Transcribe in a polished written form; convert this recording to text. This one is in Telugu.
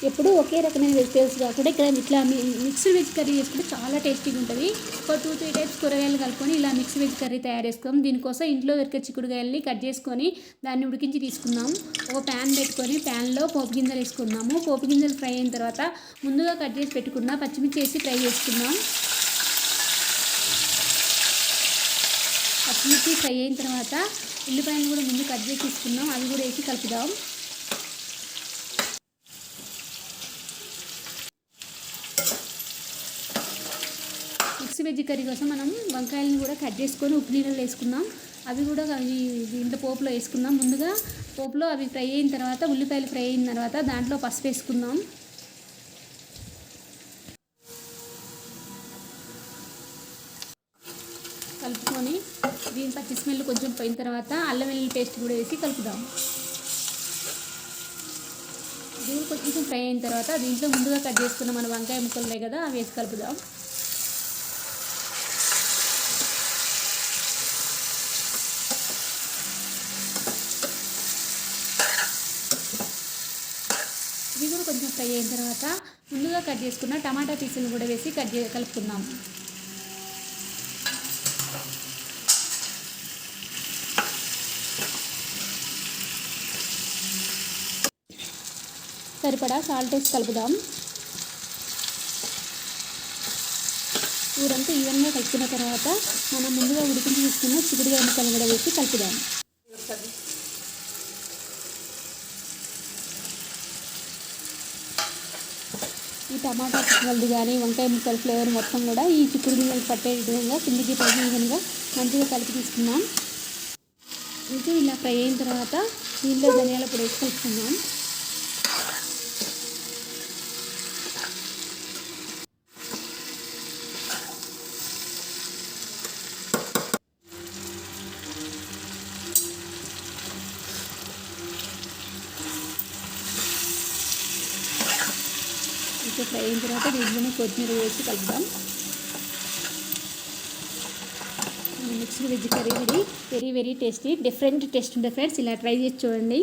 ఎప్పుడు ఒకే రకమైన వెజిటేబుల్స్ కాకుండా ఇక్కడ ఇట్లా మిక్స్డ్ వెజ్ కర్రీ చేసుకుంటే చాలా టేస్టీగా ఉంటుంది. ఒక 2-3 టైప్స్ కూరగాయలు కలుపుకొని ఇలా మిక్స్డ్ వెజ్ కర్రీ తయారు చేసుకుందాం. దీనికోసం ఇంట్లో దొరికే చిక్కుడుగాయల్ని కట్ చేసుకొని దాన్ని ఉడికించి తీసుకుందాం. ఒక ప్యాన్ పెట్టుకొని ప్యాన్లో పోపు గింజలు వేసుకుందాము. పోపు గింజలు ఫ్రై అయిన తర్వాత ముందుగా కట్ చేసి పెట్టుకున్న పచ్చిమిర్చి వేసి ఫ్రై చేసుకుందాం. పచ్చిమిర్చి ఫ్రై అయిన తర్వాత ఉల్లిపాయలు కూడా ముందు కట్ చేసి తీసుకుందాం. అవి కూడా వేసి కలుపుదాం. మిక్స్ వెజ్ కర్రీ కోసం మనం వంకాయలను కూడా కట్ చేసుకొని ఉప్పు నీళ్ళలో వేసుకుందాం. అవి కూడా దీంట్లో పోపులో వేసుకుందాం. ముందుగా పోపులో అవి ఫ్రై అయిన తర్వాత ఉల్లిపాయలు ఫ్రై అయిన తర్వాత దాంట్లో పసుపు వేసుకుందాం. కలుపుకొని దీని పచ్చి స్మెల్ కొంచెం పోయిన తర్వాత అల్లం వెల్లుల్లి పేస్ట్ కూడా వేసి కలుపుదాం. ఇది కొంచెం ఫ్రై అయిన తర్వాత దీంట్లో ముందుగా కట్ చేసుకున్న మన వంకాయ ముక్కలు ఉన్నాయి కదా అవి వేసి కలుపుదాం. ఇవి కూడా కొంచెం ఫ్రై అయిన తర్వాత ముందుగా కట్ చేసుకున్న టమాటా పీసులు కూడా వేసి కలుపుకుందాం. సరిపడా సాల్ట్ వేసి కలుపుదాం. ఊరంతా ఈవెన్గా కలుపుకున్న తర్వాత మనం ముందుగా ఉడికించి తీసుకున్న చిక్కుడుకాయ ముక్కలు కూడా వేసి కలుపుదాం. ఈ టమాటా ముక్కలు కానీ వంకాయ ముక్కల ఫ్లేవర్ మొత్తం కూడా ఈ చిక్కుడు గింజలు పట్టే విధంగా కిందికి పైకి ఈవెన్గా మంచిగా కలిపి తీసుకున్నాం. ఇంకా ఇలా ఫ్రై అయిన తర్వాత దీంట్లో ధనియాల పొడి వేసి కలుపుకున్నాం. ఫ్రై అయిన తర్వాత దీంట్లోనే కొత్తిమీర వేసి కలుపుదాం. Mixed veg curry very very tasty different taste ఉంటుంది ఫ్రెండ్స్. ఇలా ట్రై చేసి చూడండి.